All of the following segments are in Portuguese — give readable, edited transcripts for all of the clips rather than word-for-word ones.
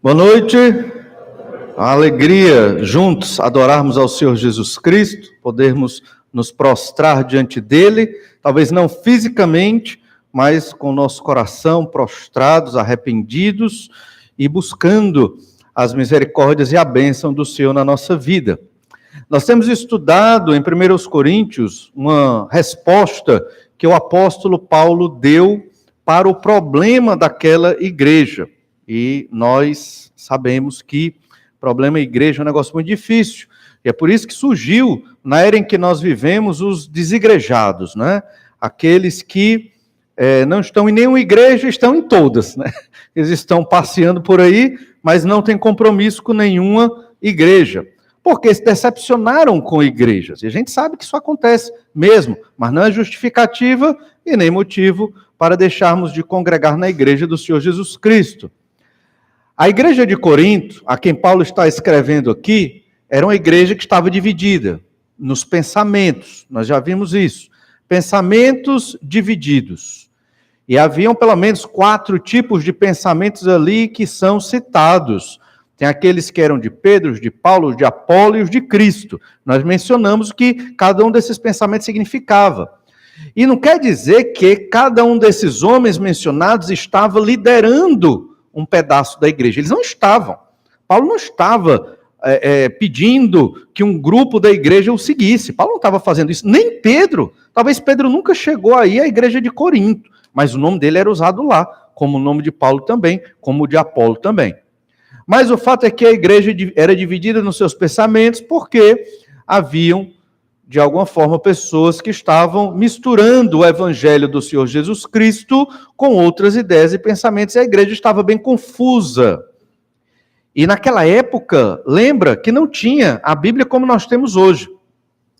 Boa noite, a alegria juntos adorarmos ao Senhor Jesus Cristo, podermos nos prostrar diante dele, talvez não fisicamente, mas com o nosso coração prostrados, arrependidos e buscando as misericórdias e a bênção do Senhor na nossa vida. Nós temos estudado em 1 Coríntios uma resposta que o apóstolo Paulo deu para o problema daquela igreja. E nós sabemos que problema igreja é um negócio muito difícil. E é por isso que surgiu, na era em que nós vivemos, os desigrejados, né? Aqueles que não estão em nenhuma igreja, estão em todas, né? Eles estão passeando por aí, mas não têm compromisso com nenhuma igreja. Porque se decepcionaram com igrejas. E a gente sabe que isso acontece mesmo, mas não é justificativa e nem motivo para deixarmos de congregar na igreja do Senhor Jesus Cristo. A igreja de Corinto, a quem Paulo está escrevendo aqui, era uma igreja que estava dividida nos pensamentos. Nós já vimos isso. Pensamentos divididos. E haviam pelo menos 4 tipos de pensamentos ali que são citados. Tem aqueles que eram de Pedro, os de Paulo, os de Apolo e os de Cristo. Nós mencionamos o que cada um desses pensamentos significava. E não quer dizer que cada um desses homens mencionados estava liderando um pedaço da igreja. Eles não estavam. Paulo não estava pedindo que um grupo da igreja o seguisse. Paulo não estava fazendo isso. Nem Pedro. Talvez Pedro nunca chegou aí à igreja de Corinto, mas o nome dele era usado lá, como o nome de Paulo também, como o de Apolo também. Mas o fato é que a igreja era dividida nos seus pensamentos porque haviam, de alguma forma, pessoas que estavam misturando o evangelho do Senhor Jesus Cristo com outras ideias e pensamentos, e a igreja estava bem confusa. E naquela época, lembra que não tinha a Bíblia como nós temos hoje.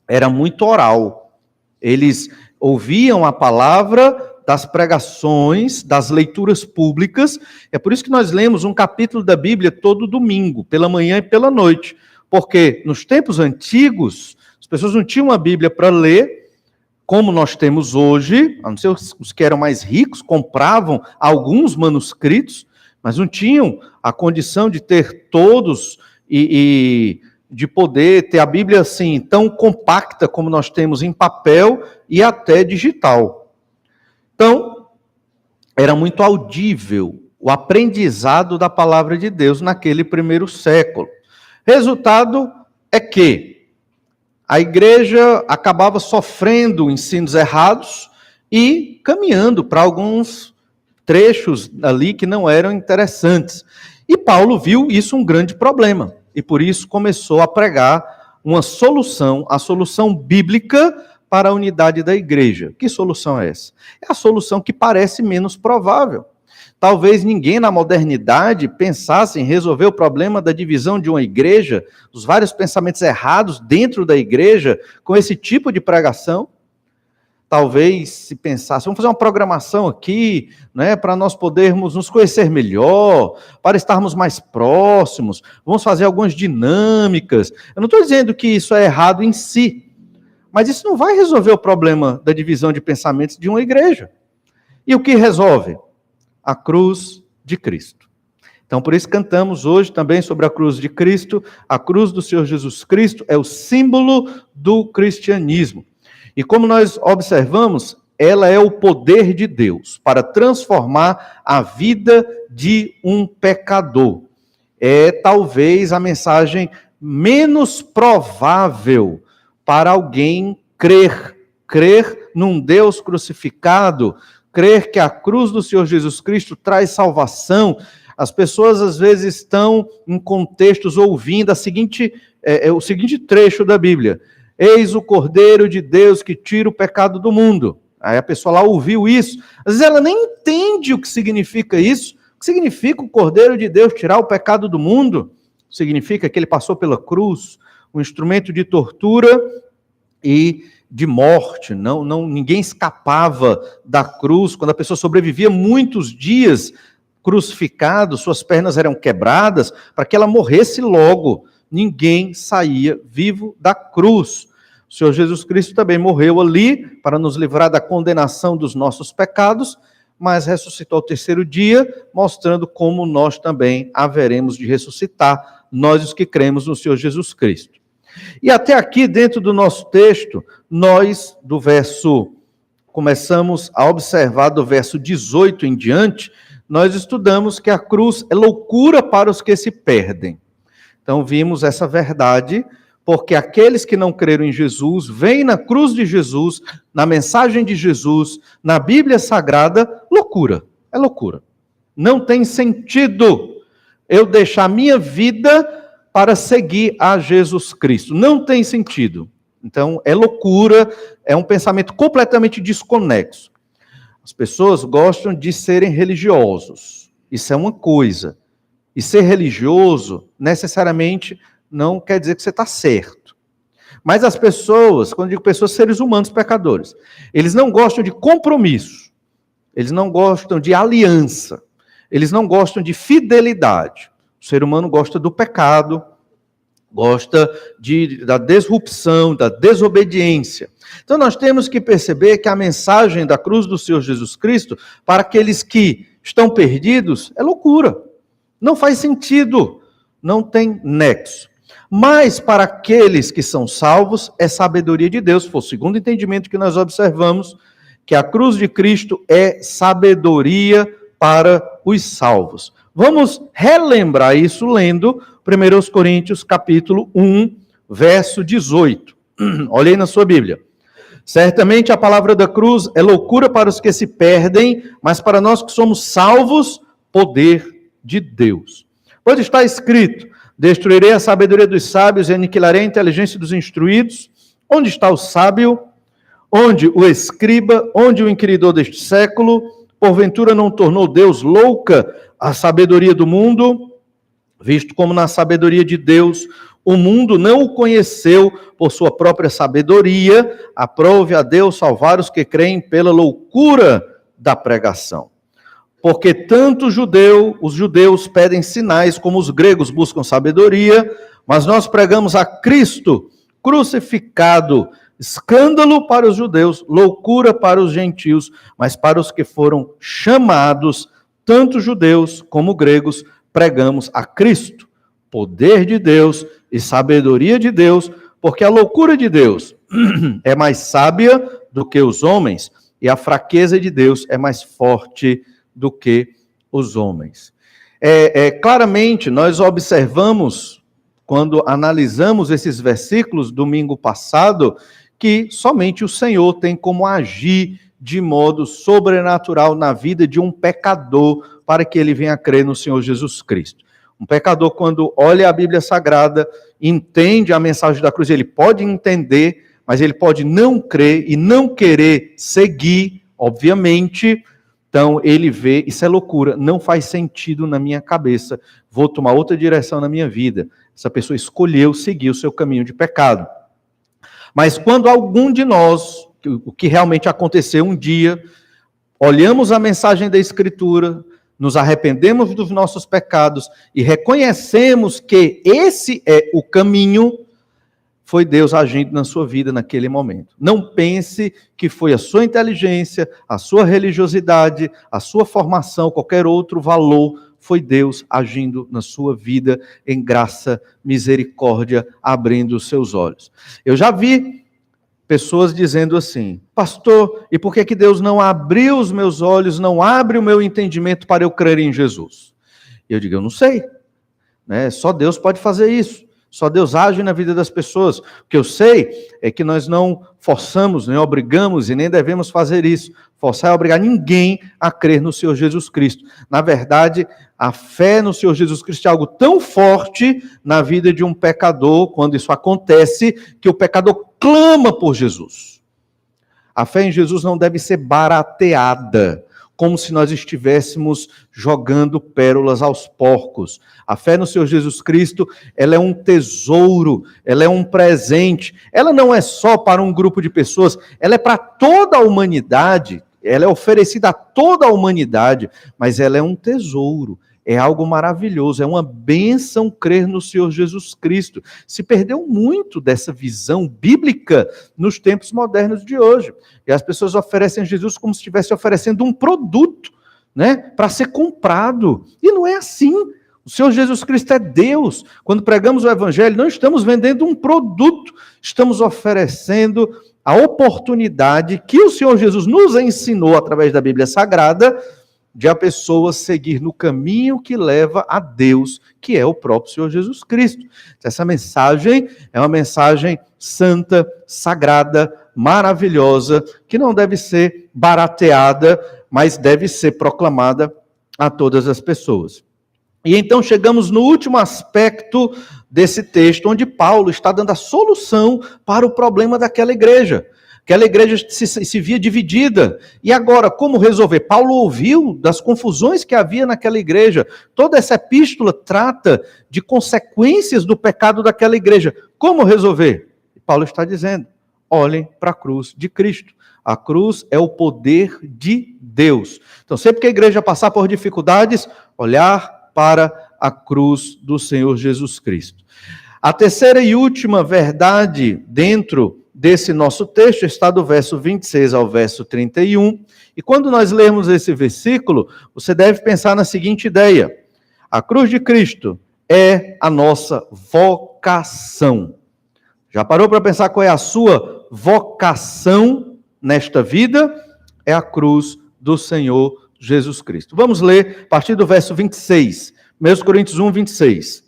Era muito oral. Eles ouviam a palavra das pregações, das leituras públicas. É por isso que nós lemos um capítulo da Bíblia todo domingo, pela manhã e pela noite. Porque nos tempos antigos, as pessoas não tinham a Bíblia para ler, como nós temos hoje, a não ser os que eram mais ricos, compravam alguns manuscritos, mas não tinham a condição de ter todos e de poder ter a Bíblia assim, tão compacta como nós temos em papel e até digital. Então, era muito audível o aprendizado da palavra de Deus naquele primeiro século. Resultado é que a igreja acabava sofrendo ensinos errados e caminhando para alguns trechos ali que não eram interessantes. E Paulo viu isso um grande problema, e por isso começou a pregar uma solução, a solução bíblica para a unidade da igreja. Que solução é essa? É a solução que parece menos provável. Talvez ninguém na modernidade pensasse em resolver o problema da divisão de uma igreja, os vários pensamentos errados dentro da igreja, com esse tipo de pregação. Talvez se pensasse, vamos fazer uma programação aqui, né, para nós podermos nos conhecer melhor, para estarmos mais próximos, vamos fazer algumas dinâmicas. Eu não estou dizendo que isso é errado em si, mas isso não vai resolver o problema da divisão de pensamentos de uma igreja. E o que resolve? A cruz de Cristo. Então, por isso cantamos hoje também sobre a cruz de Cristo. A cruz do Senhor Jesus Cristo é o símbolo do cristianismo. E como nós observamos, ela é o poder de Deus para transformar a vida de um pecador. É talvez a mensagem menos provável para alguém crer num Deus crucificado, crer que a cruz do Senhor Jesus Cristo traz salvação. As pessoas às vezes estão em contextos ouvindo o seguinte trecho da Bíblia: eis o Cordeiro de Deus que tira o pecado do mundo. Aí a pessoa lá ouviu isso, às vezes ela nem entende o que significa isso. O que significa o Cordeiro de Deus tirar o pecado do mundo? Significa que ele passou pela cruz, um instrumento de tortura e de morte. Ninguém escapava da cruz. Quando a pessoa sobrevivia muitos dias crucificado, suas pernas eram quebradas para que ela morresse logo. Ninguém saía vivo da cruz. O Senhor Jesus Cristo também morreu ali para nos livrar da condenação dos nossos pecados, mas ressuscitou ao terceiro dia, mostrando como nós também haveremos de ressuscitar, nós os que cremos no Senhor Jesus Cristo. E até aqui, dentro do nosso texto, nós, começamos a observar do verso 18 em diante, nós estudamos que a cruz é loucura para os que se perdem. Então vimos essa verdade, porque aqueles que não creram em Jesus, veem na cruz de Jesus, na mensagem de Jesus, na Bíblia Sagrada, loucura. É loucura. Não tem sentido eu deixar minha vida para seguir a Jesus Cristo. Não tem sentido. Então, é loucura, é um pensamento completamente desconexo. As pessoas gostam de serem religiosos. Isso é uma coisa. E ser religioso, necessariamente, não quer dizer que você está certo. Mas as pessoas, quando eu digo pessoas, seres humanos pecadores, eles não gostam de compromisso. Eles não gostam de aliança. Eles não gostam de fidelidade. O ser humano gosta do pecado, gosta da disrupção, da desobediência. Então nós temos que perceber que a mensagem da cruz do Senhor Jesus Cristo, para aqueles que estão perdidos, é loucura. Não faz sentido, não tem nexo. Mas para aqueles que são salvos, é sabedoria de Deus. Foi o segundo entendimento que nós observamos, que a cruz de Cristo é sabedoria para os salvos. Vamos relembrar isso lendo 1 Coríntios capítulo 1, verso 18. Olhem na sua Bíblia. Certamente a palavra da cruz é loucura para os que se perdem, mas para nós que somos salvos, poder de Deus. Pois está escrito, destruirei a sabedoria dos sábios e aniquilarei a inteligência dos instruídos. Onde está o sábio? Onde o escriba? Onde o inquiridor deste século? Porventura não tornou Deus louca a sabedoria do mundo? Visto como na sabedoria de Deus, o mundo não o conheceu por sua própria sabedoria, aprove a Deus salvar os que creem pela loucura da pregação. Porque tanto os judeus pedem sinais, como os gregos buscam sabedoria, mas nós pregamos a Cristo crucificado, escândalo para os judeus, loucura para os gentios, mas para os que foram chamados, tanto judeus como gregos, pregamos a Cristo, poder de Deus e sabedoria de Deus, porque a loucura de Deus é mais sábia do que os homens, e a fraqueza de Deus é mais forte do que os homens. Claramente, nós observamos, quando analisamos esses versículos domingo passado, que somente o Senhor tem como agir de modo sobrenatural na vida de um pecador para que ele venha a crer no Senhor Jesus Cristo. Um pecador, quando olha a Bíblia Sagrada, entende a mensagem da cruz, ele pode entender, mas ele pode não crer e não querer seguir, obviamente. Então ele vê, isso é loucura, não faz sentido na minha cabeça, vou tomar outra direção na minha vida. Essa pessoa escolheu seguir o seu caminho de pecado. Mas quando algum de nós, o que realmente aconteceu um dia, olhamos a mensagem da Escritura, nos arrependemos dos nossos pecados e reconhecemos que esse é o caminho, foi Deus agindo na sua vida naquele momento. Não pense que foi a sua inteligência, a sua religiosidade, a sua formação, qualquer outro valor, foi Deus agindo na sua vida em graça, misericórdia, abrindo os seus olhos. Eu já vi pessoas dizendo assim, pastor, e por que Deus não abriu os meus olhos, não abre o meu entendimento para eu crer em Jesus? Eu digo, eu não sei, né? Só Deus pode fazer isso, só Deus age na vida das pessoas. O que eu sei é que nós não forçamos, nem obrigamos e nem devemos fazer isso, forçar e obrigar ninguém a crer no Senhor Jesus Cristo. Na verdade, a fé no Senhor Jesus Cristo é algo tão forte na vida de um pecador, quando isso acontece, que o pecador clama por Jesus. A fé em Jesus não deve ser barateada, como se nós estivéssemos jogando pérolas aos porcos. A fé no Senhor Jesus Cristo, ela é um tesouro, ela é um presente. Ela não é só para um grupo de pessoas, ela é para toda a humanidade, ela é oferecida a toda a humanidade, mas ela é um tesouro, é algo maravilhoso, é uma bênção crer no Senhor Jesus Cristo. Se perdeu muito dessa visão bíblica nos tempos modernos de hoje. E as pessoas oferecem a Jesus como se estivesse oferecendo um produto, né, para ser comprado. E não é assim. O Senhor Jesus Cristo é Deus. Quando pregamos o Evangelho, não estamos vendendo um produto, estamos oferecendo a oportunidade que o Senhor Jesus nos ensinou através da Bíblia Sagrada, de a pessoa seguir no caminho que leva a Deus, que é o próprio Senhor Jesus Cristo. Essa mensagem é uma mensagem santa, sagrada, maravilhosa, que não deve ser barateada, mas deve ser proclamada a todas as pessoas. E então chegamos no último aspecto desse texto, onde Paulo está dando a solução para o problema daquela igreja. Aquela igreja se via dividida. E agora, como resolver? Paulo ouviu das confusões que havia naquela igreja. Toda essa epístola trata de consequências do pecado daquela igreja. Como resolver? Paulo está dizendo, olhem para a cruz de Cristo. A cruz é o poder de Deus. Então, sempre que a igreja passar por dificuldades, olhar para a cruz do Senhor Jesus Cristo. A terceira e última verdade dentro desse nosso texto está do verso 26 ao verso 31. E quando nós lermos esse versículo, você deve pensar na seguinte ideia: a cruz de Cristo é a nossa vocação. Já parou para pensar qual é a sua vocação nesta vida? É a cruz do Senhor Jesus Cristo. Vamos ler a partir do verso 26, 1 Coríntios 1, 26.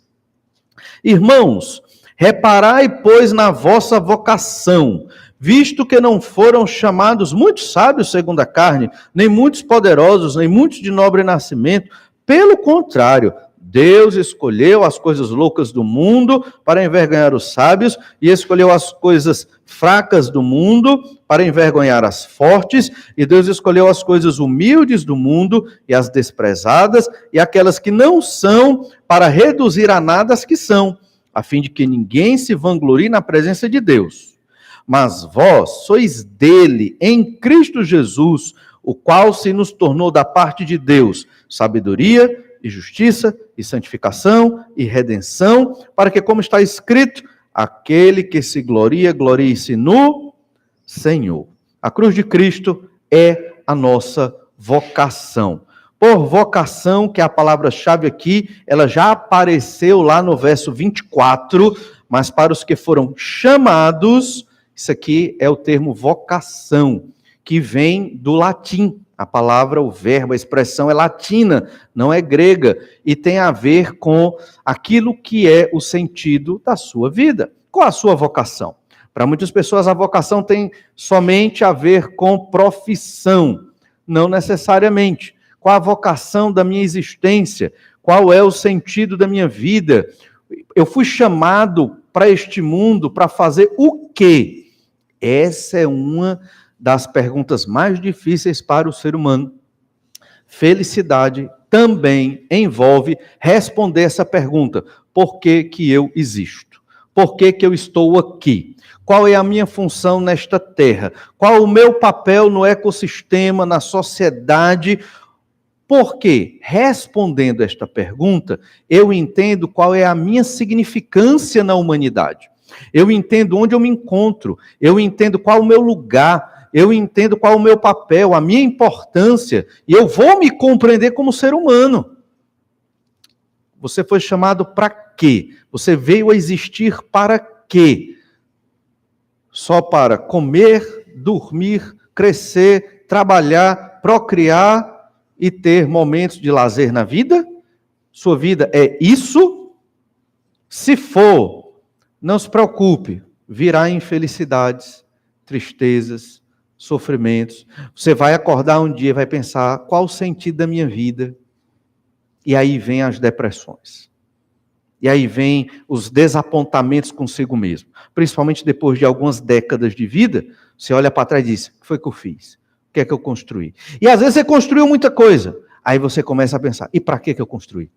Irmãos, reparai, pois, na vossa vocação, visto que não foram chamados muitos sábios segundo a carne, nem muitos poderosos, nem muitos de nobre nascimento. Pelo contrário, Deus escolheu as coisas loucas do mundo para envergonhar os sábios, e escolheu as coisas fracas do mundo para envergonhar as fortes, e Deus escolheu as coisas humildes do mundo e as desprezadas, e aquelas que não são, para reduzir a nada as que são, a fim de que ninguém se vanglorie na presença de Deus. Mas vós sois dele, em Cristo Jesus, o qual se nos tornou da parte de Deus sabedoria e justiça, e santificação, e redenção, para que, como está escrito, aquele que se gloria, glorie-se no Senhor. A cruz de Cristo é a nossa vocação. Por vocação, que é a palavra-chave aqui, ela já apareceu lá no verso 24, mas para os que foram chamados, isso aqui é o termo vocação, que vem do latim. A palavra, o verbo, a expressão é latina, não é grega, e tem a ver com aquilo que é o sentido da sua vida. Qual a sua vocação? Para muitas pessoas, a vocação tem somente a ver com profissão, não necessariamente. Qual a vocação da minha existência? Qual é o sentido da minha vida? Eu fui chamado para este mundo para fazer o quê? Essa é uma das perguntas mais difíceis para o ser humano. Felicidade também envolve responder essa pergunta: por que que eu existo? Por que que eu estou aqui? Qual é a minha função nesta terra? Qual o meu papel no ecossistema, na sociedade? Porque, respondendo esta pergunta, eu entendo qual é a minha significância na humanidade. Eu entendo onde eu me encontro, eu entendo qual é o meu lugar, eu entendo qual é o meu papel, a minha importância, e eu vou me compreender como ser humano. Você foi chamado para quê? Você veio a existir para quê? Só para comer, dormir, crescer, trabalhar, procriar e ter momentos de lazer na vida? Sua vida é isso? Se for, não se preocupe, virá infelicidades, tristezas, sofrimentos. Você vai acordar um dia e vai pensar, qual o sentido da minha vida? E aí vem as depressões. E aí vem os desapontamentos consigo mesmo. Principalmente depois de algumas décadas de vida, você olha para trás e diz, o que foi que eu fiz? O que é que eu construí? E às vezes você construiu muita coisa. Aí você começa a pensar, e para que eu construí?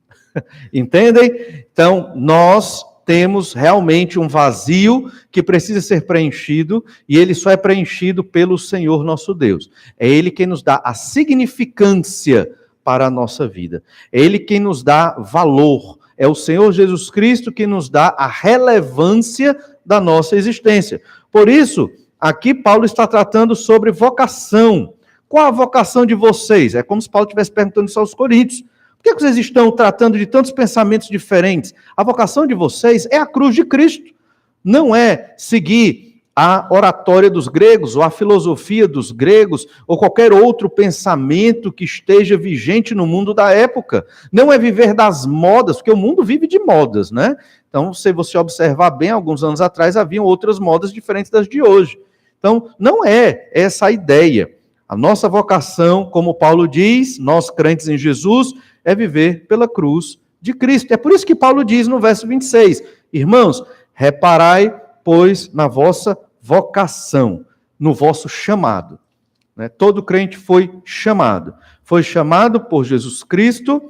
Entendem? Então, nós temos realmente um vazio que precisa ser preenchido, e ele só é preenchido pelo Senhor nosso Deus. É Ele quem nos dá a significância para a nossa vida. É Ele quem nos dá valor. É o Senhor Jesus Cristo que nos dá a relevância da nossa existência. Por isso, aqui Paulo está tratando sobre vocação. Qual a vocação de vocês? É como se Paulo estivesse perguntando isso aos coríntios. Por que vocês estão tratando de tantos pensamentos diferentes? A vocação de vocês é a cruz de Cristo. Não é seguir a oratória dos gregos, ou a filosofia dos gregos, ou qualquer outro pensamento que esteja vigente no mundo da época. Não é viver das modas, porque o mundo vive de modas, né? Então, se você observar bem, alguns anos atrás haviam outras modas diferentes das de hoje. Então, não é essa a ideia. A nossa vocação, como Paulo diz, nós crentes em Jesus, é viver pela cruz de Cristo. É por isso que Paulo diz no verso 26, irmãos, reparai, pois, na vossa vocação, no vosso chamado. Todo crente foi chamado por Jesus Cristo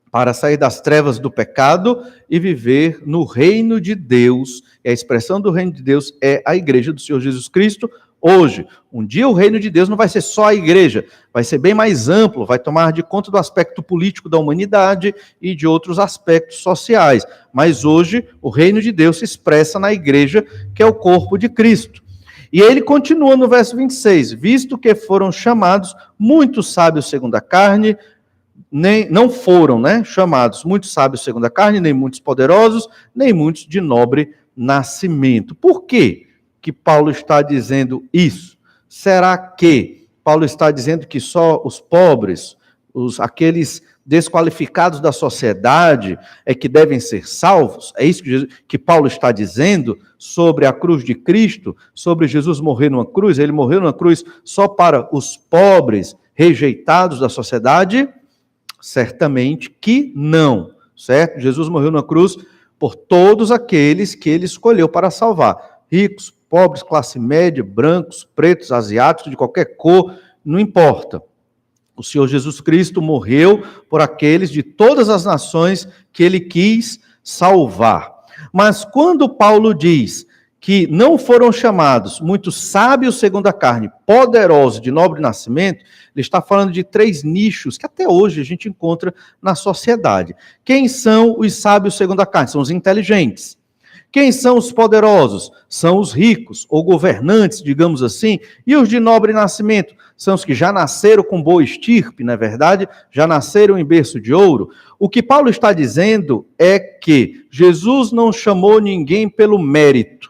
para sair das trevas do pecado e viver no reino de Deus. E a expressão do reino de Deus é a igreja do Senhor Jesus Cristo hoje. Um dia o reino de Deus não vai ser só a igreja, vai ser bem mais amplo, vai tomar de conta do aspecto político da humanidade e de outros aspectos sociais. Mas hoje o reino de Deus se expressa na igreja, que é o corpo de Cristo. E ele continua no verso 26, visto que foram chamados muitos sábios segundo a carne, não foram chamados muitos sábios segundo a carne, nem muitos poderosos, nem muitos de nobre nascimento. Por quê que Paulo está dizendo isso? Será que Paulo está dizendo que só os pobres, aqueles desqualificados da sociedade é que devem ser salvos? É isso que Paulo está dizendo sobre a cruz de Cristo, sobre Jesus morrer numa cruz? Ele morreu numa cruz só para os pobres rejeitados da sociedade? Certamente que não, certo? Jesus morreu numa cruz por todos aqueles que ele escolheu para salvar. Ricos, pobres, classe média, brancos, pretos, asiáticos, de qualquer cor, não importa. O Senhor Jesus Cristo morreu por aqueles de todas as nações que ele quis salvar. Mas quando Paulo diz que não foram chamados muitos sábios segundo a carne, poderosos de nobre nascimento, ele está falando de 3 nichos que até hoje a gente encontra na sociedade. Quem são os sábios segundo a carne? São os inteligentes. Quem são os poderosos? São os ricos, ou governantes, digamos assim, e os de nobre nascimento? São os que já nasceram com boa estirpe, não é verdade? Já nasceram em berço de ouro. O que Paulo está dizendo é que Jesus não chamou ninguém pelo mérito.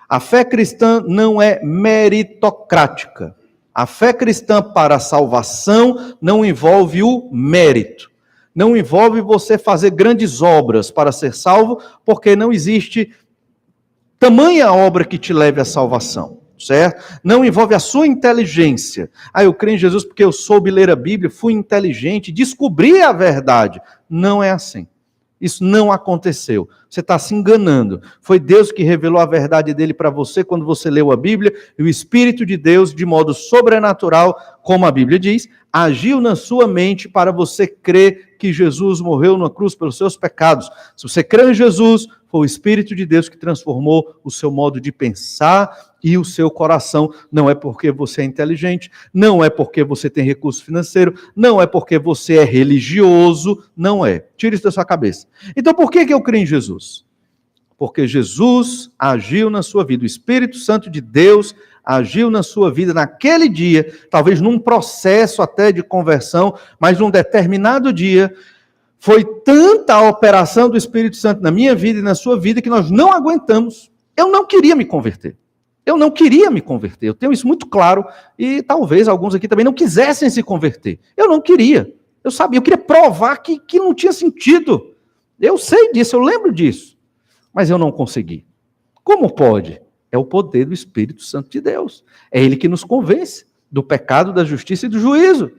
A fé cristã não é meritocrática. A fé cristã para a salvação não envolve o mérito. Não envolve você fazer grandes obras para ser salvo, porque não existe tamanha obra que te leve à salvação, certo? Não envolve a sua inteligência. Eu creio em Jesus porque eu soube ler a Bíblia, fui inteligente, descobri a verdade. Não é assim. Isso não aconteceu. Você está se enganando. Foi Deus que revelou a verdade dele para você quando você leu a Bíblia, e o Espírito de Deus, de modo sobrenatural, como a Bíblia diz, agiu na sua mente para você crer que Jesus morreu na cruz pelos seus pecados. Se você crê em Jesus, foi o Espírito de Deus que transformou o seu modo de pensar e o seu coração. Não é porque você é inteligente, não é porque você tem recurso financeiro, não é porque você é religioso, não é. Tire isso da sua cabeça. Então por que eu creio em Jesus? Porque Jesus agiu na sua vida, o Espírito Santo de Deus agiu na sua vida naquele dia, talvez num processo até de conversão, mas num determinado dia, foi tanta a operação do Espírito Santo na minha vida e na sua vida que nós não aguentamos. Eu não queria me converter. Eu tenho isso muito claro e talvez alguns aqui também não quisessem se converter. Eu não queria. Eu sabia, eu queria provar que não tinha sentido. Eu sei disso, eu lembro disso. Mas eu não consegui. Como pode? É o poder do Espírito Santo de Deus. É Ele que nos convence do pecado, da justiça e do juízo.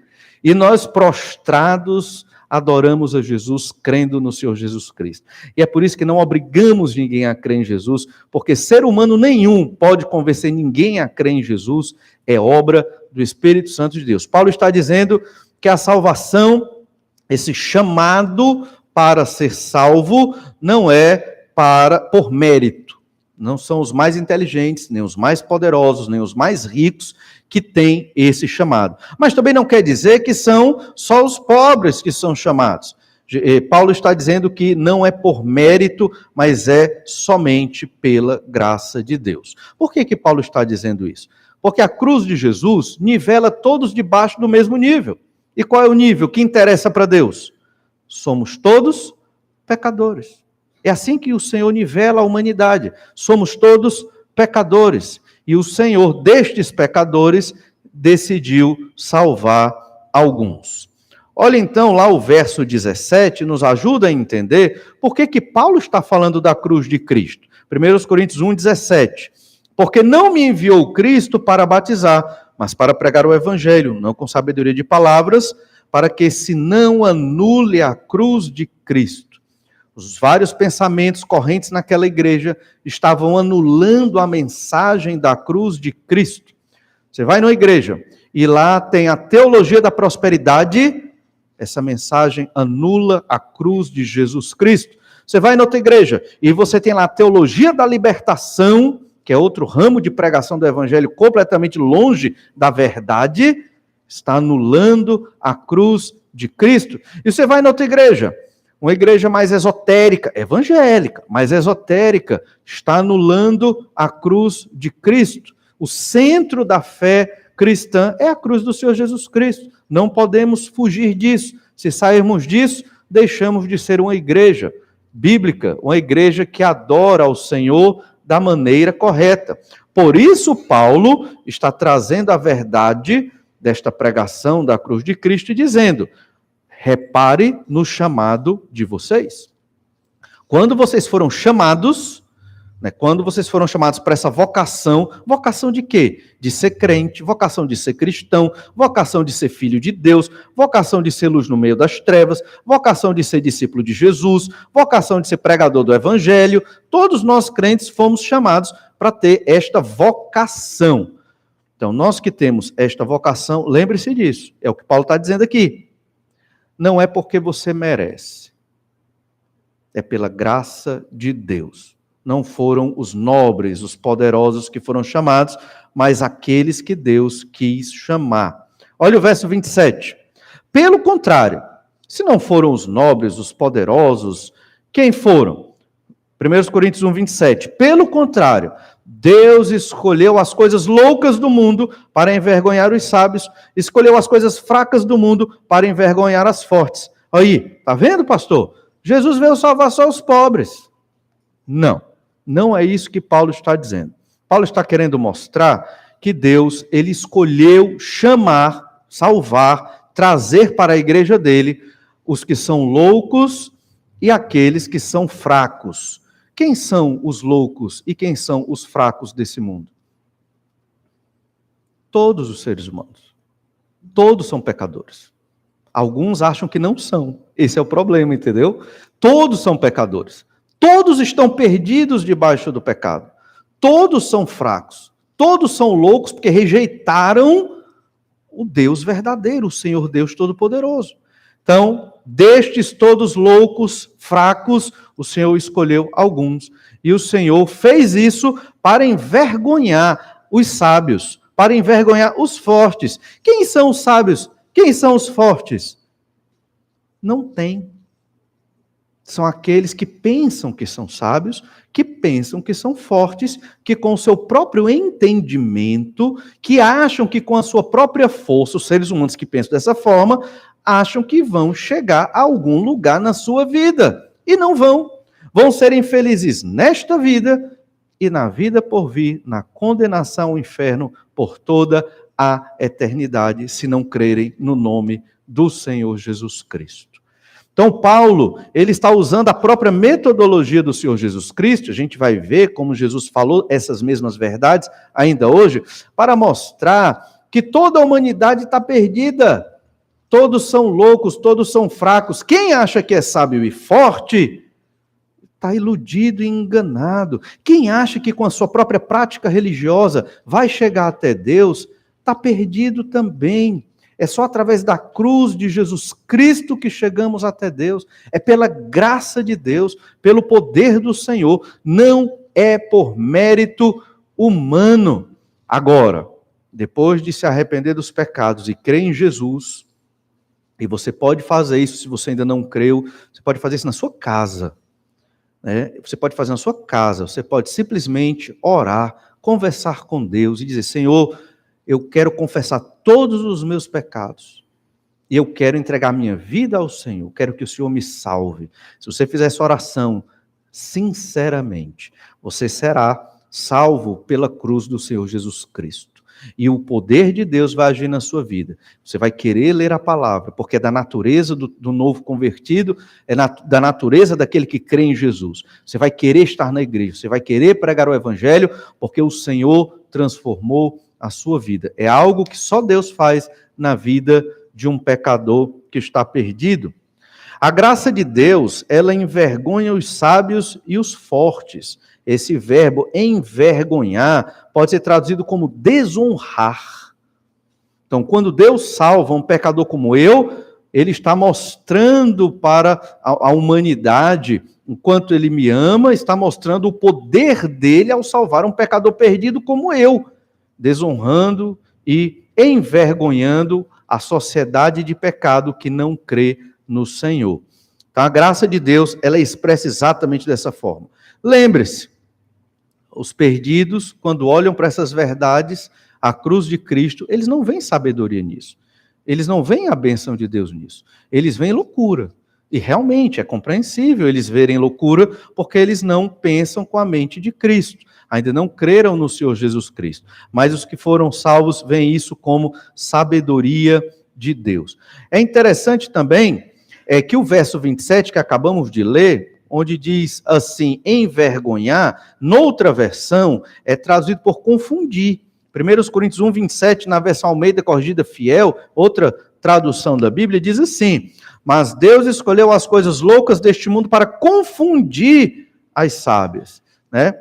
E nós, prostrados, adoramos a Jesus, crendo no Senhor Jesus Cristo. E é por isso que não obrigamos ninguém a crer em Jesus, porque ser humano nenhum pode convencer ninguém a crer em Jesus, é obra do Espírito Santo de Deus. Paulo está dizendo que a salvação, esse chamado para ser salvo, não é por mérito. Não são os mais inteligentes, nem os mais poderosos, nem os mais ricos que têm esse chamado. Mas também não quer dizer que são só os pobres que são chamados. Paulo está dizendo que não é por mérito, mas é somente pela graça de Deus. Por que Paulo está dizendo isso? Porque a cruz de Jesus nivela todos debaixo do mesmo nível. E qual é o nível que interessa para Deus? Somos todos pecadores. É assim que o Senhor nivela a humanidade. Somos todos pecadores. E o Senhor destes pecadores decidiu salvar alguns. Olha então lá o verso 17, nos ajuda a entender por que Paulo está falando da cruz de Cristo. 1 Coríntios 1,17. Porque não me enviou Cristo para batizar, mas para pregar o evangelho, não com sabedoria de palavras, para que se não anule a cruz de Cristo. Os vários pensamentos correntes naquela igreja estavam anulando a mensagem da cruz de Cristo. Você vai numa igreja e lá tem a teologia da prosperidade. Essa mensagem anula a cruz de Jesus Cristo. Você vai em outra igreja e você tem lá a teologia da libertação, que é outro ramo de pregação do evangelho completamente longe da verdade, está anulando a cruz de Cristo. E você vai em outra igreja, uma igreja mais esotérica, evangélica, mais esotérica, está anulando a cruz de Cristo. O centro da fé cristã é a cruz do Senhor Jesus Cristo. Não podemos fugir disso. Se sairmos disso, deixamos de ser uma igreja bíblica, uma igreja que adora ao Senhor da maneira correta. Por isso, Paulo está trazendo a verdade desta pregação da cruz de Cristo e dizendo: repare no chamado de vocês. Quando vocês foram chamados, quando vocês foram chamados para essa vocação de quê? De ser crente, vocação de ser cristão, vocação de ser filho de Deus, vocação de ser luz no meio das trevas, vocação de ser discípulo de Jesus, vocação de ser pregador do evangelho. Todos nós crentes fomos chamados para ter esta vocação. Então, nós que temos esta vocação, lembre-se disso, é o que Paulo está dizendo aqui. Não é porque você merece, é pela graça de Deus. Não foram os nobres, os poderosos que foram chamados, mas aqueles que Deus quis chamar. Olha o verso 27. Pelo contrário, se não foram os nobres, os poderosos, quem foram? 1 Coríntios 1, 27. Pelo contrário, Deus escolheu as coisas loucas do mundo para envergonhar os sábios, escolheu as coisas fracas do mundo para envergonhar as fortes. Aí, tá vendo, pastor? Jesus veio salvar só os pobres. Não é isso que Paulo está dizendo. Paulo está querendo mostrar que Deus, ele escolheu chamar, salvar, trazer para a igreja dele os que são loucos e aqueles que são fracos. Quem são os loucos e quem são os fracos desse mundo? Todos os seres humanos. Todos são pecadores. Alguns acham que não são. Esse é o problema, entendeu? Todos são pecadores. Todos estão perdidos debaixo do pecado. Todos são fracos. Todos são loucos porque rejeitaram o Deus verdadeiro, o Senhor Deus Todo-Poderoso. Então, destes todos loucos, fracos, o Senhor escolheu alguns. E o Senhor fez isso para envergonhar os sábios, para envergonhar os fortes. Quem são os sábios? Quem são os fortes? Não tem. São aqueles que pensam que são sábios, que pensam que são fortes, que com o seu próprio entendimento, que acham que com a sua própria força, os seres humanos que pensam dessa forma, acham que vão chegar a algum lugar na sua vida. E não vão. Vão ser infelizes nesta vida e na vida por vir, na condenação ao inferno por toda a eternidade, se não crerem no nome do Senhor Jesus Cristo. Então, Paulo, ele está usando a própria metodologia do Senhor Jesus Cristo, a gente vai ver como Jesus falou essas mesmas verdades ainda hoje, para mostrar que toda a humanidade está perdida. Todos são loucos, todos são fracos. Quem acha que é sábio e forte, está iludido e enganado. Quem acha que com a sua própria prática religiosa vai chegar até Deus, está perdido também. É só através da cruz de Jesus Cristo que chegamos até Deus. É pela graça de Deus, pelo poder do Senhor. Não é por mérito humano. Agora, depois de se arrepender dos pecados e crer em Jesus, e você pode fazer isso, se você ainda não creu, você pode fazer isso na sua casa, né? Você pode fazer na sua casa, você pode simplesmente orar, conversar com Deus e dizer: Senhor, eu quero confessar todos os meus pecados, e eu quero entregar minha vida ao Senhor, quero que o Senhor me salve. Se você fizer essa oração sinceramente, você será salvo pela cruz do Senhor Jesus Cristo. E o poder de Deus vai agir na sua vida. Você vai querer ler a palavra, porque é da natureza do novo convertido, da natureza daquele que crê em Jesus. Você vai querer estar na igreja, você vai querer pregar o evangelho, porque o Senhor transformou a sua vida. É algo que só Deus faz na vida de um pecador que está perdido. A graça de Deus, ela envergonha os sábios e os fortes. Esse verbo envergonhar pode ser traduzido como desonrar. Então, quando Deus salva um pecador como eu, ele está mostrando para a humanidade, enquanto ele me ama, está mostrando o poder dele ao salvar um pecador perdido como eu, desonrando e envergonhando a sociedade de pecado que não crê no Senhor. Então, a graça de Deus, ela é expressa exatamente dessa forma. Lembre-se, os perdidos, quando olham para essas verdades, a cruz de Cristo, eles não veem sabedoria nisso. Eles não veem a bênção de Deus nisso. Eles veem loucura. E realmente é compreensível eles verem loucura, porque eles não pensam com a mente de Cristo. Ainda não creram no Senhor Jesus Cristo. Mas os que foram salvos veem isso como sabedoria de Deus. É interessante também que o verso 27 que acabamos de ler, onde diz assim, envergonhar, noutra versão é traduzido por confundir. 1 Coríntios 1, 27, na versão Almeida Corrigida Fiel, outra tradução da Bíblia, diz assim: mas Deus escolheu as coisas loucas deste mundo para confundir as sábias, né?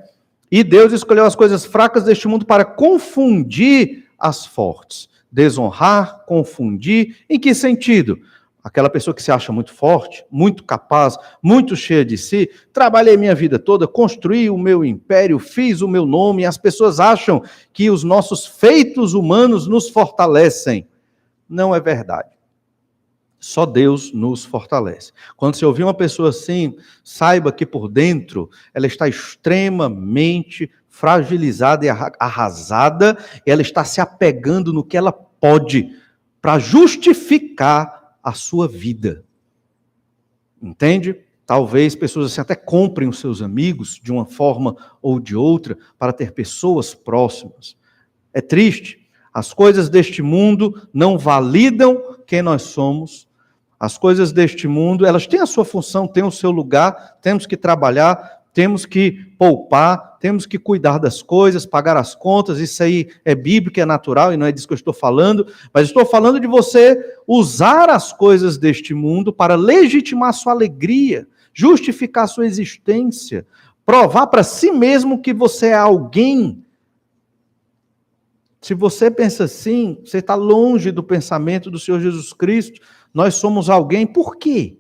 E Deus escolheu as coisas fracas deste mundo para confundir as fortes. Desonrar, confundir, em que sentido? Aquela pessoa que se acha muito forte, muito capaz, muito cheia de si, trabalhei minha vida toda, construí o meu império, fiz o meu nome, e as pessoas acham que os nossos feitos humanos nos fortalecem. Não é verdade. Só Deus nos fortalece. Quando você ouvir uma pessoa assim, saiba que por dentro ela está extremamente fragilizada e arrasada, e ela está se apegando no que ela pode para justificar a sua vida. Entende? Talvez pessoas assim até comprem os seus amigos de uma forma ou de outra para ter pessoas próximas. É triste. As coisas deste mundo não validam quem nós somos. As coisas deste mundo, elas têm a sua função, têm o seu lugar, temos que trabalhar, temos que poupar, temos que cuidar das coisas, pagar as contas, isso aí é bíblico, é natural, e não é disso que eu estou falando, mas estou falando de você usar as coisas deste mundo para legitimar sua alegria, justificar sua existência, provar para si mesmo que você é alguém. Se você pensa assim, você está longe do pensamento do Senhor Jesus Cristo. Nós somos alguém, por quê?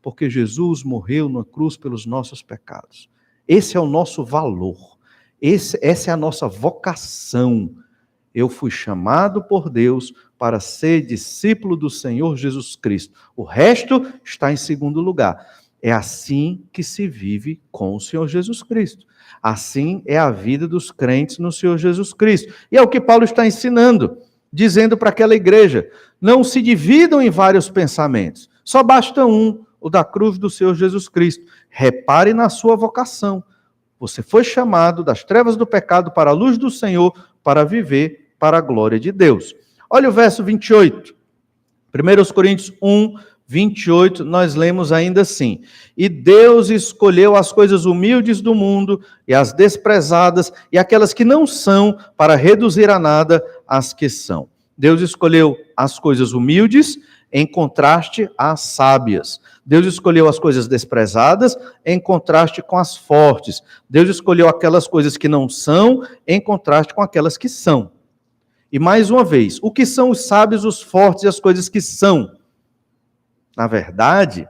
Porque Jesus morreu na cruz pelos nossos pecados. Esse é o nosso valor. Essa é a nossa vocação. Eu fui chamado por Deus para ser discípulo do Senhor Jesus Cristo. O resto está em segundo lugar. É assim que se vive com o Senhor Jesus Cristo. Assim é a vida dos crentes no Senhor Jesus Cristo. E é o que Paulo está ensinando, dizendo para aquela igreja: não se dividam em vários pensamentos, só basta um, o da cruz do Senhor Jesus Cristo. Repare na sua vocação. Você foi chamado das trevas do pecado para a luz do Senhor, para viver para a glória de Deus. Olha o verso 28. 1 Coríntios 1, 28, nós lemos ainda assim: e Deus escolheu as coisas humildes do mundo e as desprezadas e aquelas que não são, para reduzir a nada as que são. Deus escolheu as coisas humildes em contraste às sábias. Deus escolheu as coisas desprezadas em contraste com as fortes. Deus escolheu aquelas coisas que não são em contraste com aquelas que são. E mais uma vez, o que são os sábios, os fortes e as coisas que são? Na verdade,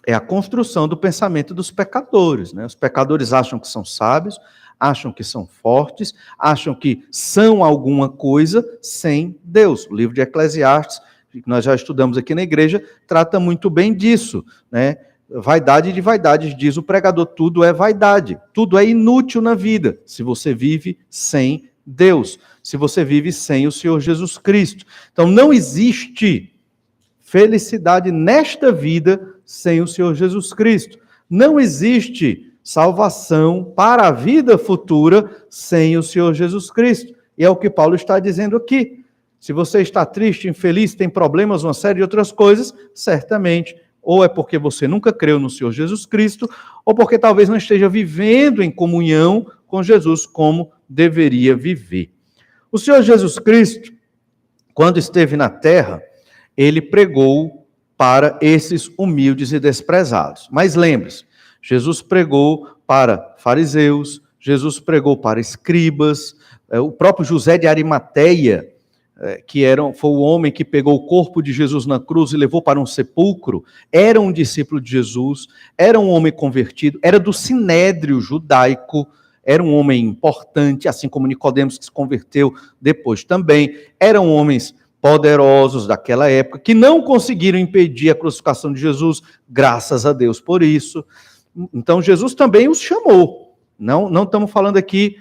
é a construção do pensamento dos pecadores, né? Os pecadores acham que são sábios, acham que são fortes, acham que são alguma coisa sem Deus. O livro de Eclesiastes, que nós já estudamos aqui na igreja, trata muito bem disso, né? Vaidade de vaidades, diz o pregador, tudo é vaidade, tudo é inútil na vida, se você vive sem Deus, se você vive sem o Senhor Jesus Cristo. Então não existe felicidade nesta vida sem o Senhor Jesus Cristo. Não existe salvação para a vida futura sem o Senhor Jesus Cristo. E é o que Paulo está dizendo aqui. Se você está triste, infeliz, tem problemas, uma série de outras coisas, certamente, ou é porque você nunca creu no Senhor Jesus Cristo, ou porque talvez não esteja vivendo em comunhão com Jesus como deveria viver. O Senhor Jesus Cristo, quando esteve na terra, ele pregou para esses humildes e desprezados. Mas lembre-se, Jesus pregou para fariseus, Jesus pregou para escribas, o próprio José de Arimateia, foi o homem que pegou o corpo de Jesus na cruz e levou para um sepulcro, era um discípulo de Jesus, era um homem convertido, era do sinédrio judaico, era um homem importante, assim como Nicodemos, que se converteu depois também, eram homens poderosos daquela época, que não conseguiram impedir a crucificação de Jesus, graças a Deus por isso. Então Jesus também os chamou. Não estamos falando aqui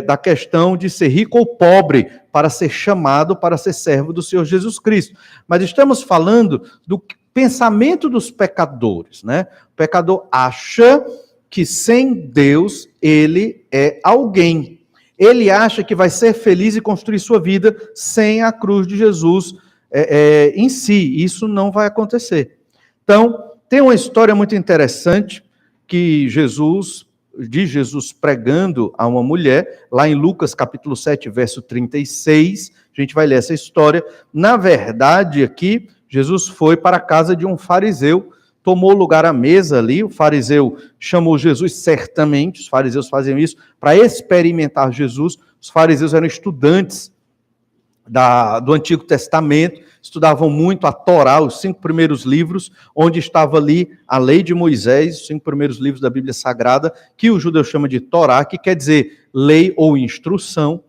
da questão de ser rico ou pobre para ser chamado, para ser servo do Senhor Jesus Cristo. Mas estamos falando do pensamento dos pecadores, né? O pecador acha que sem Deus ele é alguém. Ele acha que vai ser feliz e construir sua vida sem a cruz de Jesus em si. Isso não vai acontecer. Então, tem uma história muito interessante que Jesus pregando a uma mulher, lá em Lucas capítulo 7, verso 36, a gente vai ler essa história. Na verdade, aqui, Jesus foi para a casa de um fariseu, tomou lugar à mesa ali, o fariseu chamou Jesus certamente, os fariseus faziam isso para experimentar Jesus. Os fariseus eram estudantes do Antigo Testamento, estudavam muito a Torá, os 5 primeiros livros, onde estava ali a lei de Moisés, os 5 primeiros livros da Bíblia Sagrada, que o judeu chama de Torá, que quer dizer lei ou instrução,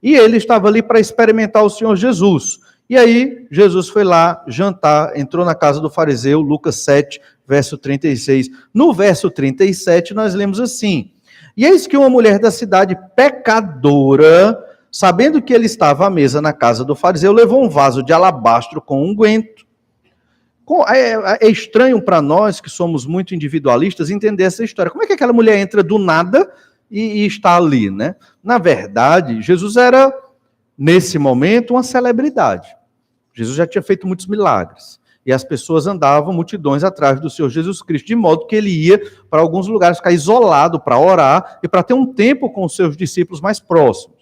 e ele estava ali para experimentar o Senhor Jesus. E aí, Jesus foi lá jantar, entrou na casa do fariseu, Lucas 7, verso 36. No verso 37, nós lemos assim: e eis que uma mulher da cidade pecadora, sabendo que ele estava à mesa na casa do fariseu, levou um vaso de alabastro com unguento. É estranho para nós, que somos muito individualistas, entender essa história. Como é que aquela mulher entra do nada e está ali, né? Na verdade, Jesus era, nesse momento, uma celebridade. Jesus já tinha feito muitos milagres. E as pessoas andavam, multidões, atrás do Senhor Jesus Cristo, de modo que ele ia para alguns lugares ficar isolado para orar e para ter um tempo com os seus discípulos mais próximos.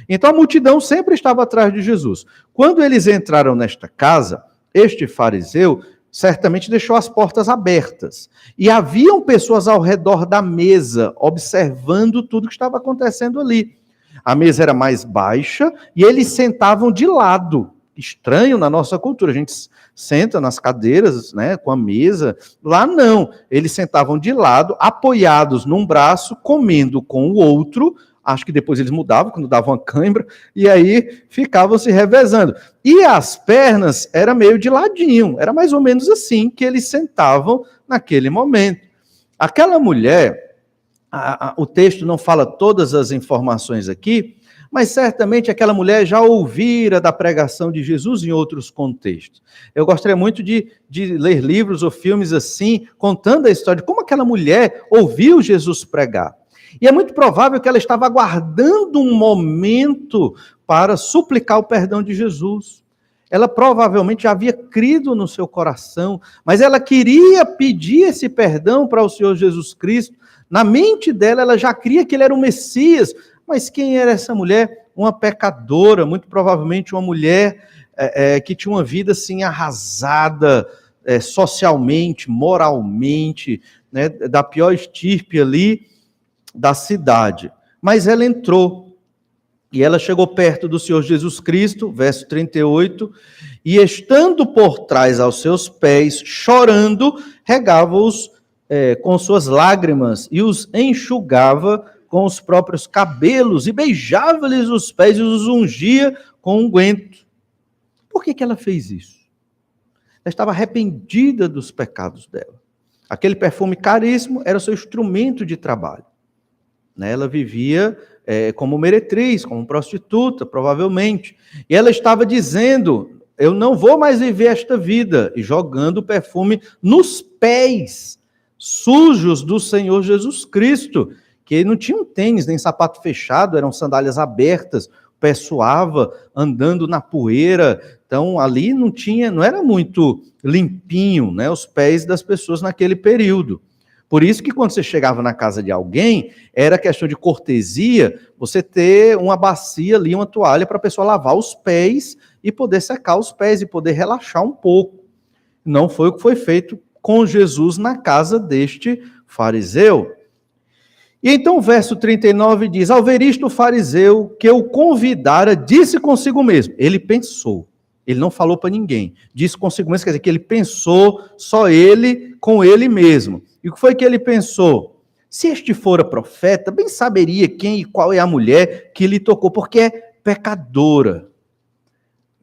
Então a multidão sempre estava atrás de Jesus. Quando eles entraram nesta casa, este fariseu certamente deixou as portas abertas. E haviam pessoas ao redor da mesa, observando tudo que estava acontecendo ali. A mesa era mais baixa e eles sentavam de lado. Estranho na nossa cultura, a gente senta nas cadeiras, né, com a mesa. Lá não, eles sentavam de lado, apoiados num braço, comendo com o outro. Acho que depois eles mudavam, quando davam uma cãibra, e aí ficavam se revezando. E as pernas era meio de ladinho, era mais ou menos assim que eles sentavam naquele momento. Aquela mulher, o texto não fala todas as informações aqui, mas certamente aquela mulher já ouvira da pregação de Jesus em outros contextos. Eu gostaria muito de ler livros ou filmes assim, contando a história de como aquela mulher ouviu Jesus pregar. E é muito provável que ela estava aguardando um momento para suplicar o perdão de Jesus. Ela provavelmente já havia crido no seu coração, mas ela queria pedir esse perdão para o Senhor Jesus Cristo. Na mente dela, ela já cria que ele era o Messias. Mas quem era essa mulher? Uma pecadora, muito provavelmente uma mulher que tinha uma vida assim arrasada, socialmente, moralmente, né, da pior estirpe ali da cidade. Mas ela entrou. E ela chegou perto do Senhor Jesus Cristo, verso 38, e estando por trás aos seus pés, chorando, regava-os com suas lágrimas e os enxugava com os próprios cabelos e beijava-lhes os pés e os ungia com unguento. Por que ela fez isso? Ela estava arrependida dos pecados dela. Aquele perfume caríssimo era o seu instrumento de trabalho. Ela vivia como meretriz, como prostituta, provavelmente. E ela estava dizendo, eu não vou mais viver esta vida, e jogando o perfume nos pés sujos do Senhor Jesus Cristo, que não tinha um tênis nem sapato fechado, eram sandálias abertas, o pé suava, andando na poeira. Então ali não era muito limpinho, né, os pés das pessoas naquele período. Por isso que quando você chegava na casa de alguém, era questão de cortesia você ter uma bacia ali, uma toalha para a pessoa lavar os pés e poder secar os pés e poder relaxar um pouco. Não foi o que foi feito com Jesus na casa deste fariseu. E então o verso 39 diz, ao ver isto o fariseu que o convidara disse consigo mesmo, ele pensou. Ele não falou para ninguém. Disse consigo mesmo, quer dizer que ele pensou só ele com ele mesmo. E o que foi que ele pensou? Se este fora profeta, bem saberia quem e qual é a mulher que lhe tocou, porque é pecadora.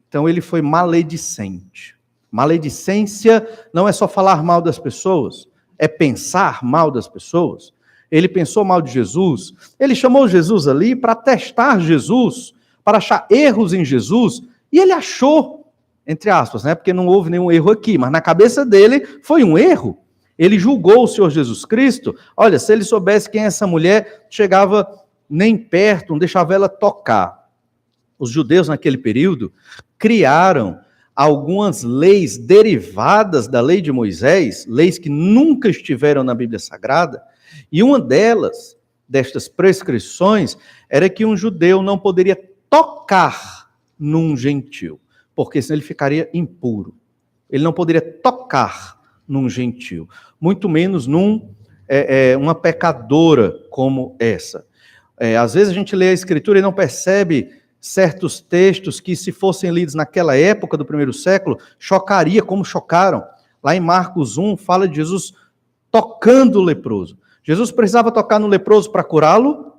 Então ele foi maledicente. Maledicência não é só falar mal das pessoas, é pensar mal das pessoas. Ele pensou mal de Jesus. Ele chamou Jesus ali para testar Jesus, para achar erros em Jesus. E ele achou, entre aspas, né? Porque não houve nenhum erro aqui, mas na cabeça dele foi um erro. Ele julgou o Senhor Jesus Cristo. Olha, se ele soubesse quem é essa mulher, chegava nem perto, não deixava ela tocar. Os judeus naquele período criaram algumas leis derivadas da lei de Moisés, leis que nunca estiveram na Bíblia Sagrada, e uma destas prescrições, era que um judeu não poderia tocar num gentil, porque senão ele ficaria impuro. Ele não poderia tocar num gentil, muito menos uma pecadora como essa. Às vezes a gente lê a Escritura e não percebe certos textos que, se fossem lidos naquela época do primeiro século, chocaria como chocaram. Lá em Marcos 1, fala de Jesus tocando o leproso. Jesus precisava tocar no leproso para curá-lo?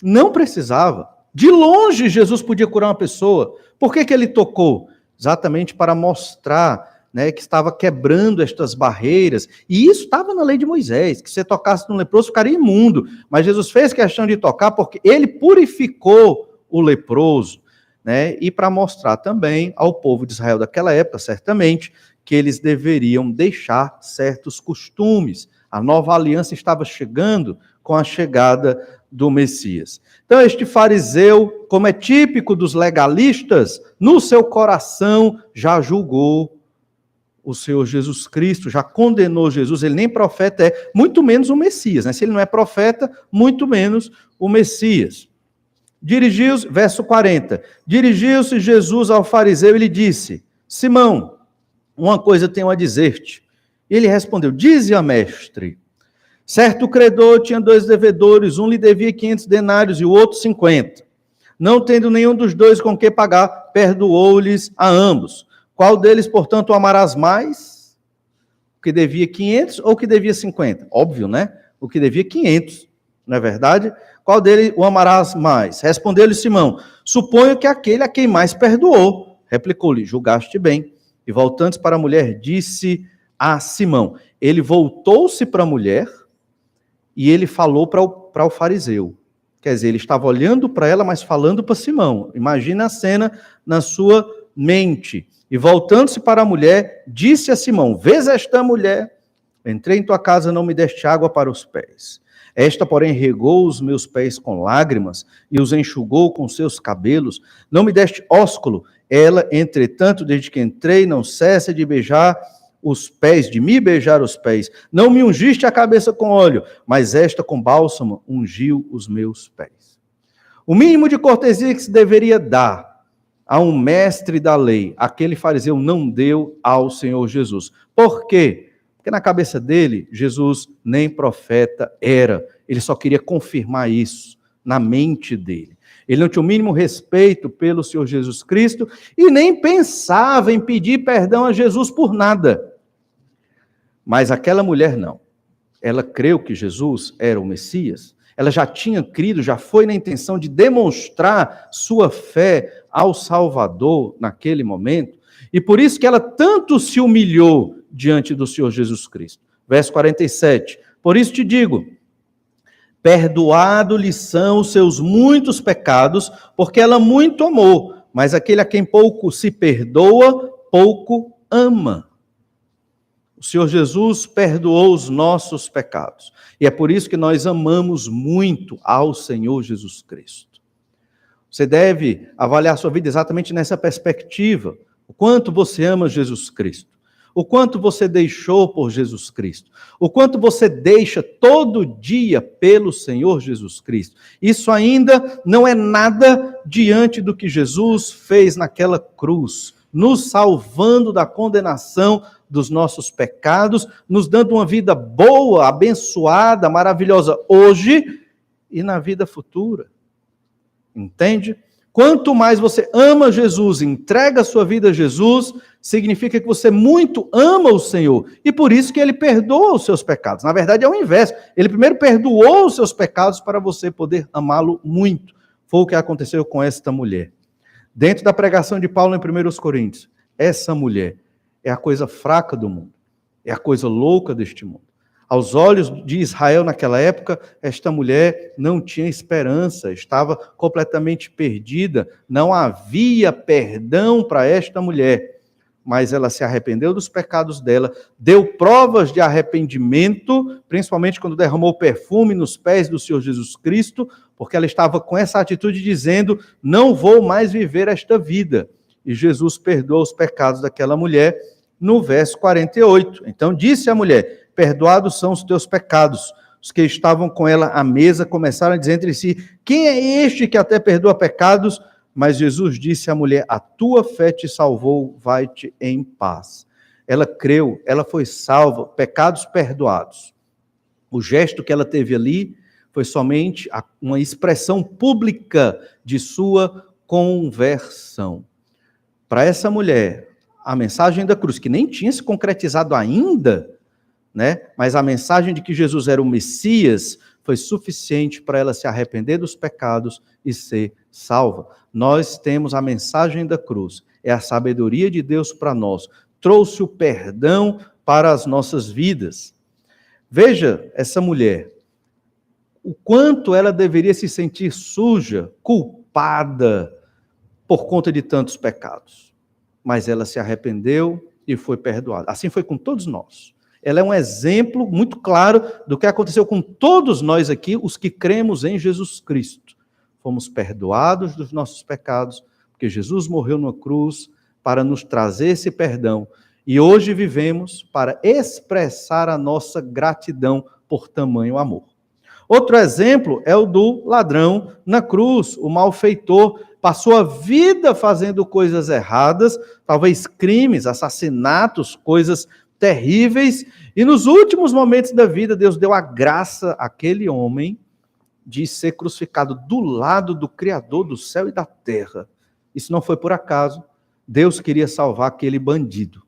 Não precisava. De longe, Jesus podia curar uma pessoa. Por que ele tocou? Exatamente para mostrar, né, que estava quebrando estas barreiras. E isso estava na lei de Moisés, que se você tocasse no leproso ficaria imundo. Mas Jesus fez questão de tocar porque ele purificou o leproso, né, e para mostrar também ao povo de Israel daquela época, certamente, que eles deveriam deixar certos costumes. A nova aliança estava chegando com a chegada do Messias. Então, este fariseu, como é típico dos legalistas, no seu coração já julgou o Senhor Jesus Cristo, já condenou Jesus. Ele nem profeta é, muito menos o Messias, né? Se ele não é profeta, muito menos o Messias. Verso 40, dirigiu-se Jesus ao fariseu e lhe disse, Simão, uma coisa tenho a dizer-te. Ele respondeu, dize-a, mestre. Certo credor tinha 2 devedores, um lhe devia 500 denários e o outro 50. Não tendo nenhum dos dois com que pagar, perdoou-lhes a ambos. Qual deles, portanto, o amarás mais? O que devia 500 ou o que devia 50? Óbvio, né? O que devia 500, não é verdade? Qual dele o amarás mais? Respondeu-lhe Simão, suponho que aquele a quem mais perdoou. Replicou-lhe, julgaste bem. E voltando-se para a mulher, disse a Simão. Ele voltou-se para a mulher e ele falou para o fariseu. Quer dizer, ele estava olhando para ela, mas falando para Simão. Imagina a cena na sua mente. E voltando-se para a mulher, disse a Simão, vês esta mulher? Entrei em tua casa, não me deste água para os pés. Esta, porém, regou os meus pés com lágrimas e os enxugou com seus cabelos. Não me deste ósculo. Ela, entretanto, desde que entrei, não cessa de beijar os pés, de me beijar os pés. Não me ungiste a cabeça com óleo, mas esta com bálsamo ungiu os meus pés. O mínimo de cortesia que se deveria dar a um mestre da lei, aquele fariseu não deu ao Senhor Jesus. Por quê? Porque na cabeça dele, Jesus nem profeta era. Ele só queria confirmar isso na mente dele. Ele não tinha o mínimo respeito pelo Senhor Jesus Cristo e nem pensava em pedir perdão a Jesus por nada. Mas aquela mulher não. Ela creu que Jesus era o Messias. Ela já tinha crido, já foi na intenção de demonstrar sua fé ao Salvador naquele momento. E por isso que ela tanto se humilhou diante do Senhor Jesus Cristo. Verso 47. Por isso te digo, perdoado-lhe são os seus muitos pecados, porque ela muito amou, mas aquele a quem pouco se perdoa, pouco ama. O Senhor Jesus perdoou os nossos pecados. E é por isso que nós amamos muito ao Senhor Jesus Cristo. Você deve avaliar sua vida exatamente nessa perspectiva. O quanto você ama Jesus Cristo. O quanto você deixou por Jesus Cristo. O quanto você deixa todo dia pelo Senhor Jesus Cristo. Isso ainda não é nada diante do que Jesus fez naquela cruz, nos salvando da condenação dos nossos pecados, nos dando uma vida boa, abençoada, maravilhosa hoje e na vida futura. Entende? Quanto mais você ama Jesus, entrega a sua vida a Jesus, significa que você muito ama o Senhor. E por isso que Ele perdoa os seus pecados. Na verdade é o inverso. Ele primeiro perdoou os seus pecados para você poder amá-lo muito. Foi o que aconteceu com esta mulher. Dentro da pregação de Paulo em 1 Coríntios, essa mulher é a coisa fraca do mundo. É a coisa louca deste mundo. Aos olhos de Israel naquela época, esta mulher não tinha esperança, estava completamente perdida, não havia perdão para esta mulher. Mas ela se arrependeu dos pecados dela, deu provas de arrependimento, principalmente quando derramou perfume nos pés do Senhor Jesus Cristo, porque ela estava com essa atitude dizendo, não vou mais viver esta vida. E Jesus perdoou os pecados daquela mulher no verso 48. Então disse a mulher, perdoados são os teus pecados. Os que estavam com ela à mesa começaram a dizer entre si, quem é este que até perdoa pecados? Mas Jesus disse à mulher, a tua fé te salvou, vai-te em paz. Ela creu, ela foi salva, pecados perdoados. O gesto que ela teve ali foi somente uma expressão pública de sua conversão. Para essa mulher, a mensagem da cruz, que nem tinha se concretizado ainda, né? Mas a mensagem de que Jesus era o Messias foi suficiente para ela se arrepender dos pecados e ser salva. Nós temos a mensagem da cruz, é a sabedoria de Deus para nós, trouxe o perdão para as nossas vidas. Veja essa mulher, o quanto ela deveria se sentir suja, culpada por conta de tantos pecados. Mas ela se arrependeu e foi perdoada. Assim foi com todos nós. Ela é um exemplo muito claro do que aconteceu com todos nós aqui, os que cremos em Jesus Cristo. Fomos perdoados dos nossos pecados, porque Jesus morreu na cruz para nos trazer esse perdão. E hoje vivemos para expressar a nossa gratidão por tamanho amor. Outro exemplo é o do ladrão na cruz, o malfeitor. Passou a vida fazendo coisas erradas, talvez crimes, assassinatos, coisas terríveis, e nos últimos momentos da vida, Deus deu a graça àquele homem de ser crucificado do lado do Criador do céu e da terra. Isso não foi por acaso. Deus queria salvar aquele bandido.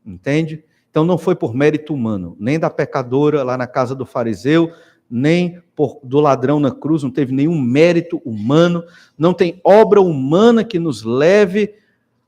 Entende? Então não foi por mérito humano, nem da pecadora lá na casa do fariseu, nem do ladrão na cruz, não teve nenhum mérito humano, não tem obra humana que nos leve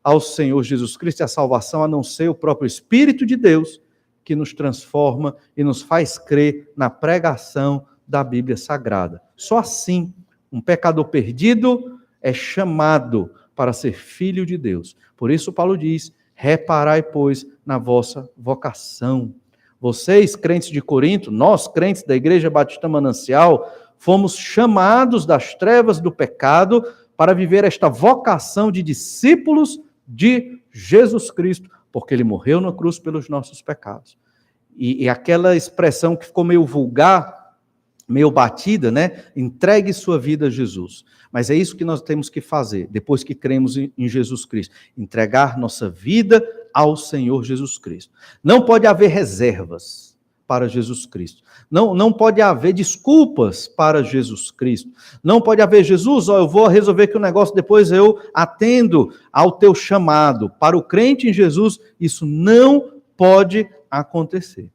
ao Senhor Jesus Cristo e a salvação, a não ser o próprio Espírito de Deus, que nos transforma e nos faz crer na pregação da Bíblia Sagrada. Só assim, um pecador perdido é chamado para ser filho de Deus. Por isso Paulo diz, reparai, pois, na vossa vocação. Vocês, crentes de Corinto, nós, crentes da Igreja Batista Manancial, fomos chamados das trevas do pecado para viver esta vocação de discípulos de Jesus Cristo, porque Ele morreu na cruz pelos nossos pecados. E aquela expressão que ficou meio vulgar, meio batida, né? Entregue sua vida a Jesus. Mas é isso que nós temos que fazer, depois que cremos em Jesus Cristo. Entregar nossa vida ao Senhor Jesus Cristo. Não pode haver reservas. para Jesus Cristo. Não pode haver desculpas para Jesus Cristo. Não pode haver, Jesus, eu vou resolver aqui o negócio, depois eu atendo ao teu chamado. Para o crente em Jesus, isso não pode acontecer.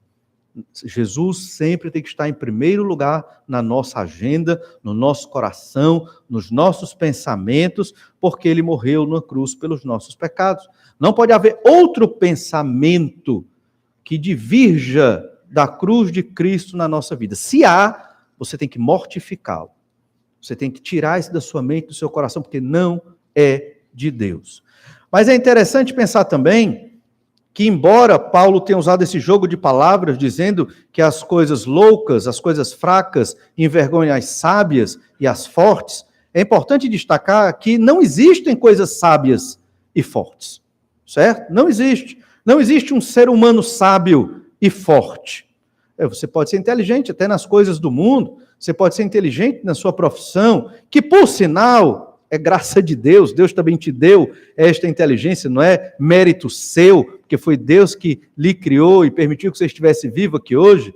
Jesus sempre tem que estar em primeiro lugar na nossa agenda, no nosso coração, nos nossos pensamentos, porque ele morreu na cruz pelos nossos pecados. Não pode haver outro pensamento que divirja da cruz de Cristo na nossa vida. Se há, você tem que mortificá-lo. Você tem que tirar isso da sua mente, do seu coração, porque não é de Deus. Mas é interessante pensar também que, embora Paulo tenha usado esse jogo de palavras, dizendo que as coisas loucas, as coisas fracas, envergonham as sábias e as fortes, é importante destacar que não existem coisas sábias e fortes, certo? Não existe. Não existe um ser humano sábio e forte. Você pode ser inteligente até nas coisas do mundo, você pode ser inteligente na sua profissão, que, por sinal, é graça de Deus, Deus também te deu esta inteligência, não é mérito seu, porque foi Deus que lhe criou e permitiu que você estivesse vivo aqui hoje,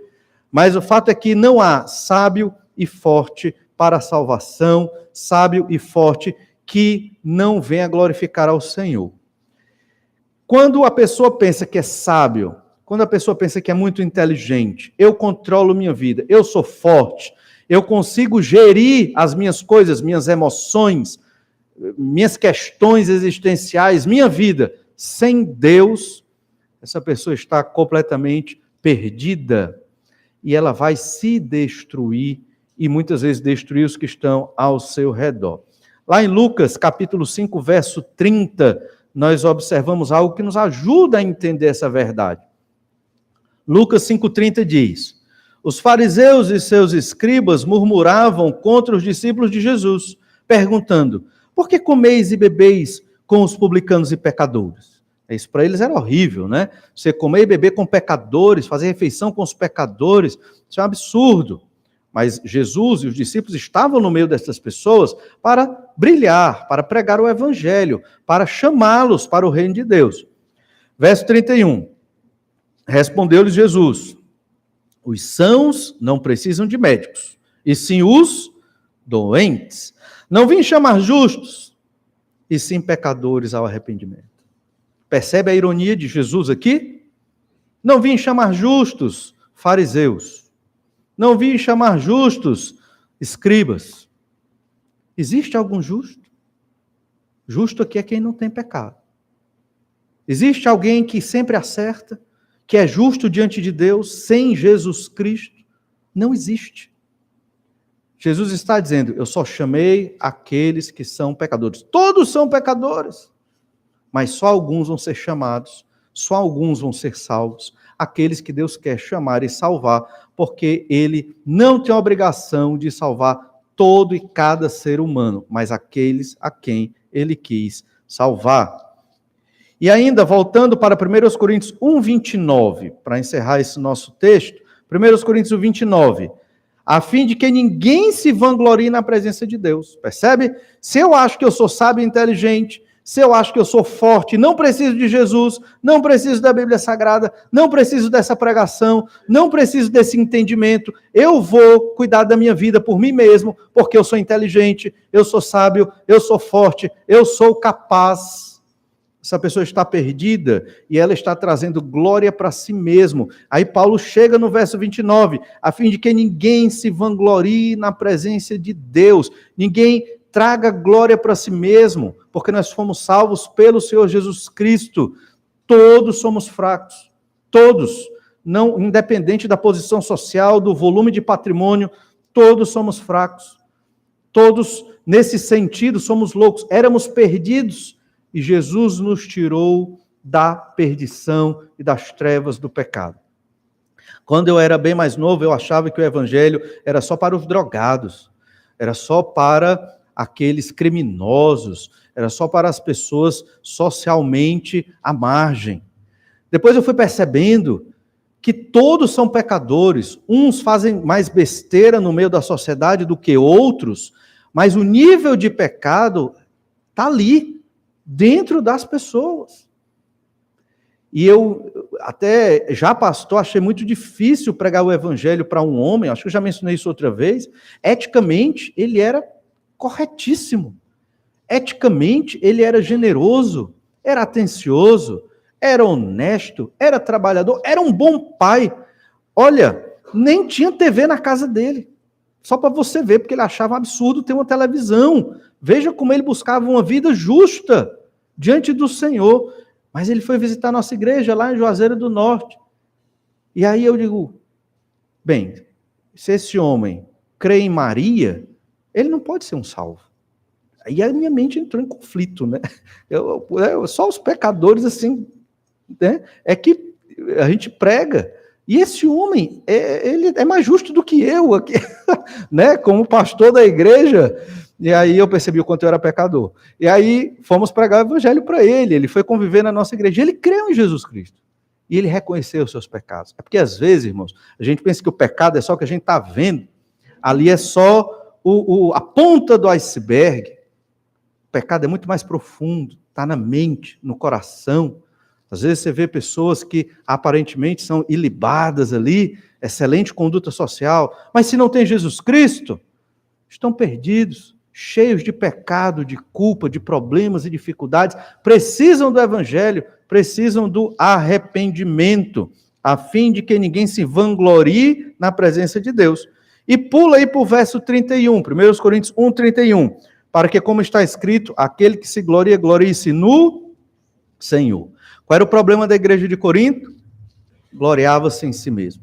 mas o fato é que não há sábio e forte para a salvação, sábio e forte que não venha glorificar ao Senhor. Quando a pessoa pensa que é sábio, quando a pessoa pensa que é muito inteligente, eu controlo minha vida, eu sou forte, eu consigo gerir as minhas coisas, minhas emoções, minhas questões existenciais, minha vida, sem Deus, essa pessoa está completamente perdida e ela vai se destruir e muitas vezes destruir os que estão ao seu redor. Lá em Lucas, capítulo 5, verso 30, nós observamos algo que nos ajuda a entender essa verdade. Lucas 5,30 diz: os fariseus e seus escribas murmuravam contra os discípulos de Jesus, perguntando: por que comeis e bebeis com os publicanos e pecadores? Isso para eles era horrível, né? Você comer e beber com pecadores, fazer refeição com os pecadores, isso é um absurdo. Mas Jesus e os discípulos estavam no meio dessas pessoas para brilhar, para pregar o evangelho, para chamá-los para o reino de Deus. Verso 31. Respondeu-lhes Jesus: os sãos não precisam de médicos, e sim os doentes. Não vim chamar justos, e sim pecadores ao arrependimento. Percebe a ironia de Jesus aqui? Não vim chamar justos, fariseus. Não vim chamar justos, escribas. Existe algum justo? Justo aqui é quem não tem pecado. Existe alguém que sempre acerta, que é justo diante de Deus, sem Jesus Cristo? Não existe. Jesus está dizendo: eu só chamei aqueles que são pecadores. Todos são pecadores, mas só alguns vão ser chamados, só alguns vão ser salvos, aqueles que Deus quer chamar e salvar, porque Ele não tem a obrigação de salvar todo e cada ser humano, mas aqueles a quem Ele quis salvar. E ainda, voltando para 1 Coríntios 1:29, para encerrar esse nosso texto, 1 Coríntios 1:29, a fim de que ninguém se vanglorie na presença de Deus, percebe? Se eu acho que eu sou sábio e inteligente, se eu acho que eu sou forte, não preciso de Jesus, não preciso da Bíblia Sagrada, não preciso dessa pregação, não preciso desse entendimento, eu vou cuidar da minha vida por mim mesmo, porque eu sou inteligente, eu sou sábio, eu sou forte, eu sou capaz. Essa pessoa está perdida e ela está trazendo glória para si mesmo. Aí Paulo chega no verso 29, a fim de que ninguém se vanglorie na presença de Deus, ninguém traga glória para si mesmo, porque nós fomos salvos pelo Senhor Jesus Cristo. Todos somos fracos, todos, não independente da posição social, do volume de patrimônio, todos somos fracos. Todos, nesse sentido, somos loucos, éramos perdidos. E Jesus nos tirou da perdição e das trevas do pecado. Quando eu era bem mais novo, eu achava que o evangelho era só para os drogados, era só para aqueles criminosos, era só para as pessoas socialmente à margem. Depois eu fui percebendo que todos são pecadores, uns fazem mais besteira no meio da sociedade do que outros, mas o nível de pecado está ali, dentro das pessoas. E eu, até já pastor, achei muito difícil pregar o evangelho para um homem, acho que eu já mencionei isso outra vez. Eticamente, ele era corretíssimo. Eticamente, ele era generoso, era atencioso, era honesto, era trabalhador, era um bom pai. Olha, nem tinha TV na casa dele. Só para você ver, porque ele achava um absurdo ter uma televisão. Veja como ele buscava uma vida justa diante do Senhor. Mas ele foi visitar a nossa igreja lá em Juazeiro do Norte. E aí eu digo, bem, se esse homem crê em Maria, ele não pode ser um salvo. Aí a minha mente entrou em conflito, né? Só os pecadores, assim, né? É que a gente prega. E esse homem, ele é mais justo do que eu aqui, né? Como pastor da igreja. E aí eu percebi o quanto eu era pecador. E aí fomos pregar o evangelho para ele. Ele foi conviver na nossa igreja. Ele creu em Jesus Cristo. E ele reconheceu os seus pecados. É porque às vezes, irmãos, a gente pensa que o pecado é só o que a gente está vendo. Ali é só a ponta do iceberg. O pecado é muito mais profundo. Está na mente, no coração. Às vezes você vê pessoas que aparentemente são ilibadas ali, excelente conduta social, mas se não tem Jesus Cristo, estão perdidos, cheios de pecado, de culpa, de problemas e dificuldades, precisam do evangelho, precisam do arrependimento, a fim de que ninguém se vanglorie na presença de Deus. E pula aí para o verso 31, 1 Coríntios 1, 31, para que, como está escrito, aquele que se gloria, glorie-se no Senhor. Qual era o problema da igreja de Corinto? Gloriava-se em si mesmo.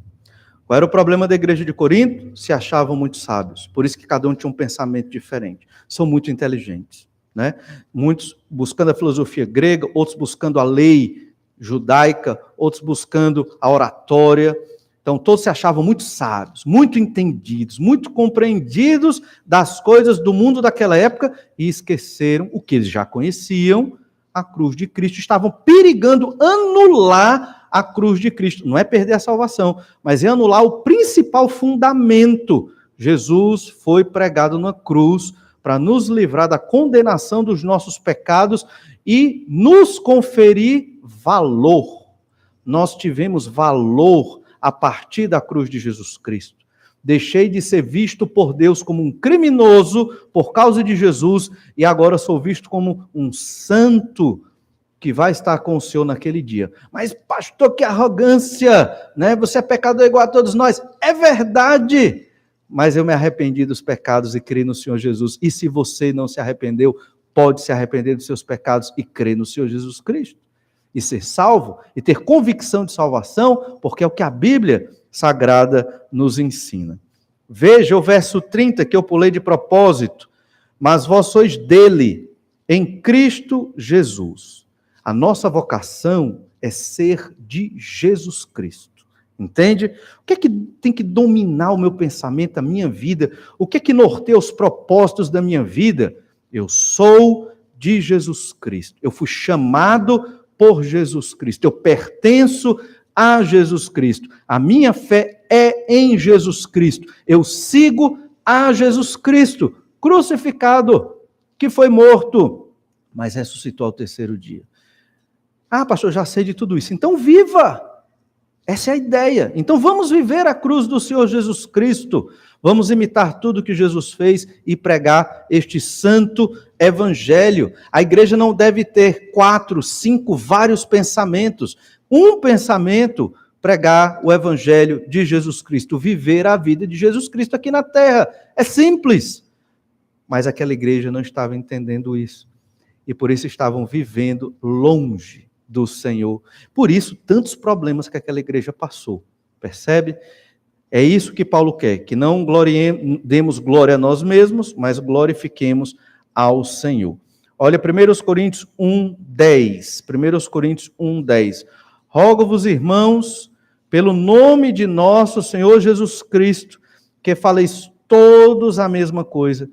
Qual era o problema da igreja de Corinto? Se achavam muito sábios. Por isso que cada um tinha um pensamento diferente. São muito inteligentes, né? Muitos buscando a filosofia grega, outros buscando a lei judaica, outros buscando a oratória. Então, todos se achavam muito sábios, muito entendidos, muito compreendidos das coisas do mundo daquela época e esqueceram o que eles já conheciam, a cruz de Cristo, estavam perigando anular a cruz de Cristo. Não é perder a salvação, mas é anular o principal fundamento. Jesus foi pregado na cruz para nos livrar da condenação dos nossos pecados e nos conferir valor. Nós tivemos valor a partir da cruz de Jesus Cristo. Deixei de ser visto por Deus como um criminoso por causa de Jesus e agora sou visto como um santo que vai estar com o Senhor naquele dia. Mas, pastor, que arrogância, né? Você é pecador igual a todos nós. É verdade, mas eu me arrependi dos pecados e criei no Senhor Jesus. E se você não se arrependeu, pode se arrepender dos seus pecados e crer no Senhor Jesus Cristo. E ser salvo, e ter convicção de salvação, porque é o que a Bíblia Sagrada nos ensina. Veja o verso 30 que eu pulei de propósito. Mas vós sois dele, em Cristo Jesus. A nossa vocação é ser de Jesus Cristo. Entende? O que é que tem que dominar o meu pensamento, a minha vida? O que é que norteia os propósitos da minha vida? Eu sou de Jesus Cristo. Eu fui chamado por Jesus Cristo. Eu pertenço a Jesus Cristo. A minha fé é em Jesus Cristo. Eu sigo a Jesus Cristo, crucificado, que foi morto, mas ressuscitou ao terceiro dia. Ah, pastor, já sei de tudo isso. Então viva! Essa é a ideia. Então vamos viver a cruz do Senhor Jesus Cristo. Vamos imitar tudo que Jesus fez e pregar este santo evangelho. A igreja não deve ter 4, 5, vários pensamentos. Um pensamento, pregar o evangelho de Jesus Cristo, viver a vida de Jesus Cristo aqui na terra. É simples. Mas aquela igreja não estava entendendo isso. E por isso estavam vivendo longe do Senhor. Por isso, tantos problemas que aquela igreja passou. Percebe? É isso que Paulo quer, que não demos glória a nós mesmos, mas glorifiquemos ao Senhor. Olha, 1 Coríntios 1:10. 1 Coríntios 1:10. Rogo-vos, irmãos, pelo nome de nosso Senhor Jesus Cristo, que faleis todos a mesma coisa,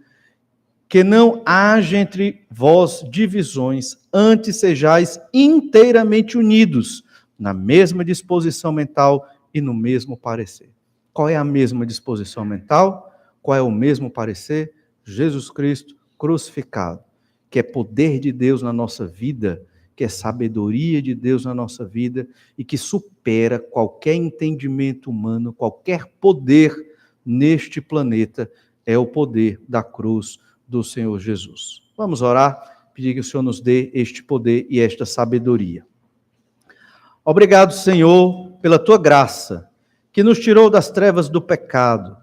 que não haja entre vós divisões, antes sejais inteiramente unidos, na mesma disposição mental e no mesmo parecer. Qual é a mesma disposição mental? Qual é o mesmo parecer? Jesus Cristo crucificado, que é poder de Deus na nossa vida, porque é sabedoria de Deus na nossa vida e que supera qualquer entendimento humano, qualquer poder neste planeta, é o poder da cruz do Senhor Jesus. Vamos orar, pedir que o Senhor nos dê este poder e esta sabedoria. Obrigado, Senhor, pela tua graça, que nos tirou das trevas do pecado.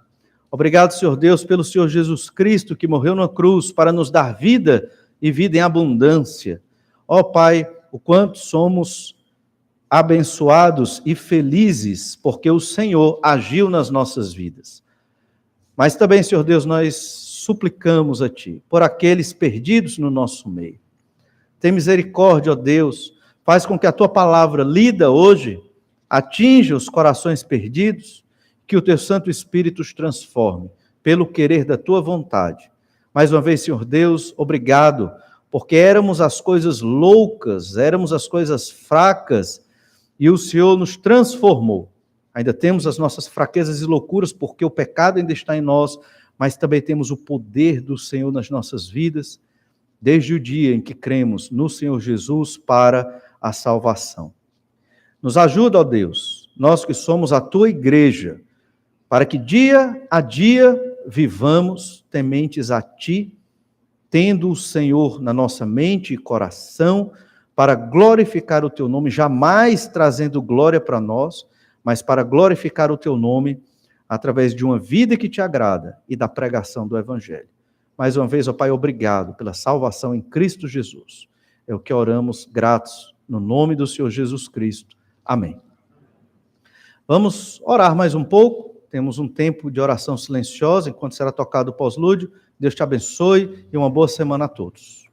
Obrigado, Senhor Deus, pelo Senhor Jesus Cristo, que morreu na cruz para nos dar vida e vida em abundância. Ó Pai, o quanto somos abençoados e felizes, porque o Senhor agiu nas nossas vidas. Mas também, Senhor Deus, nós suplicamos a Ti, por aqueles perdidos no nosso meio. Tem misericórdia, ó Deus, faz com que a Tua palavra lida hoje atinja os corações perdidos, que o Teu Santo Espírito os transforme, pelo querer da Tua vontade. Mais uma vez, Senhor Deus, obrigado, porque éramos as coisas loucas, éramos as coisas fracas, e o Senhor nos transformou. Ainda temos as nossas fraquezas e loucuras, porque o pecado ainda está em nós, mas também temos o poder do Senhor nas nossas vidas, desde o dia em que cremos no Senhor Jesus para a salvação. Nos ajuda, ó Deus, nós que somos a Tua igreja, para que dia a dia vivamos tementes a Ti, tendo o Senhor na nossa mente e coração, para glorificar o Teu nome, jamais trazendo glória para nós, mas para glorificar o Teu nome através de uma vida que Te agrada e da pregação do Evangelho. Mais uma vez, ó Pai, obrigado pela salvação em Cristo Jesus. É o que oramos gratos no nome do Senhor Jesus Cristo. Amém. Vamos orar mais um pouco. Temos um tempo de oração silenciosa enquanto será tocado o pós-lúdio. Deus te abençoe e uma boa semana a todos.